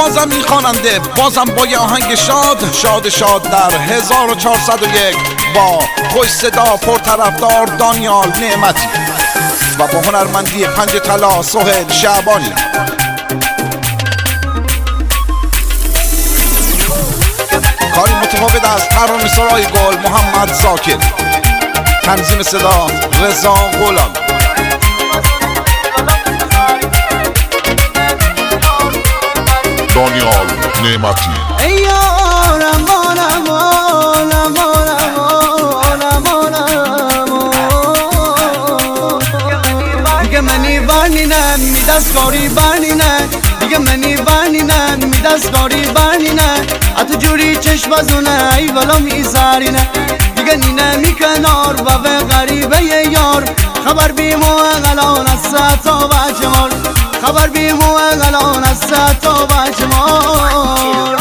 بازم این خواننده بازم با یه آهنگ شاد شاد شاد در 1401 با خوش صدا پرطرفدار دانیال نعمتی و با هنرمندی پنج طلا سهیل شعبانی. کاری متفاوت از ترانه سرای گل محمد زاکر، تنظیم صدا رضا غلام. دانیال نعمتی. ای یارم بانم بانم بانم بانم دیگه منی برنینم می دستکاری برنینم دیگه منی برنینم می دستکاری برنینم اتو جوری چشم ازونه ای والا می سرینه دیگه نینه می کنار و به غریبه یار خبر بیمو غلان از ستا بچمار خبر بیمو غلان از ستا بچمار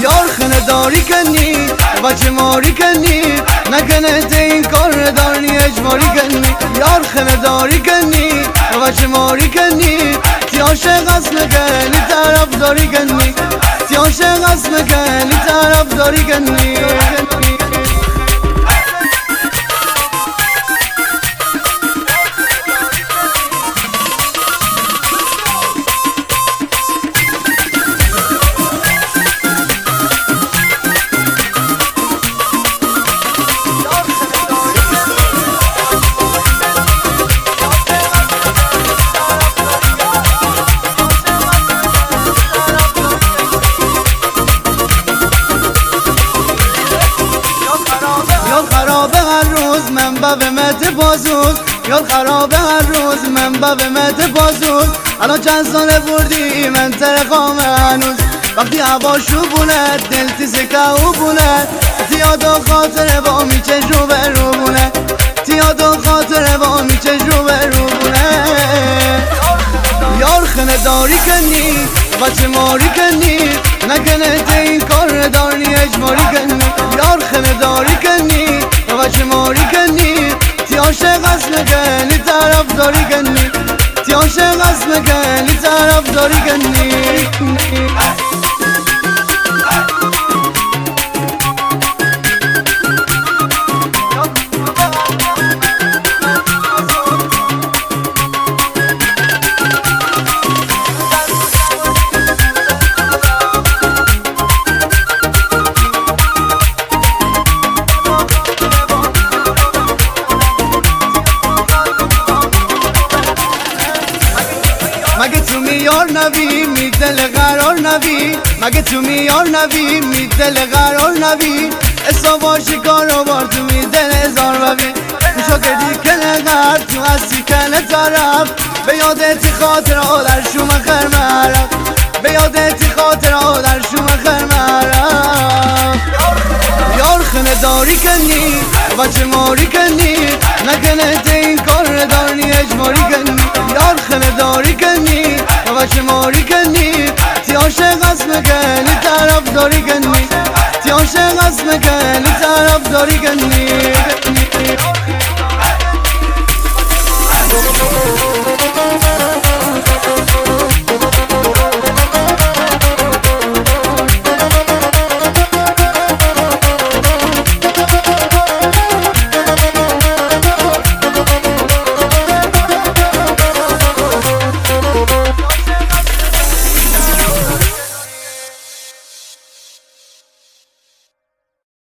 یار خنه داری کنی بچه ماری کنی نکنه ده این کار داری اجباری کنی یار خنه داری کنی بچه ماری کنی تی عاشق است نکنی طرف داری کنی تی عاشق است نکنی طرف داری کنی. به مت بازوز یا خرابه هر روز من به مت بازوز الان چند ساله بردی من ترقام هنوز وقتی هواشو بونه دل تیزکهو بونه تیاد و خاطره با میچه رو به رو بونه تیاد و خاطره با میچه رو به رو بونه یار خنه داری کنی بچه ماری کنی نکنه ده این کار داری اجباری کنی یار خنه داری کنی بچه ماری کنی تی عاشق است نکنی طرف داری کنی تی عاشق است نکنی طرف داری کنی. مگه تو میار نبی می دل قرار نبی مگه تو میار نبی می دل قرار نبی اصابا شکارو بار تو می دل هزار ببی میشو کردی کنه قرد تو هستی کنه طرف به یادتی خاطر در شوم خرمرم به یادتی خاطر در شوم خرمرم یار خنه داری کنی بچه ماری کنی نکنه ده این کار داری اجباری کنی یار خنه داری کنی بچه ماری کنی تی عاشق است نکنی طرف داری کنی تی عاشق است نکنی طرف داری کنی.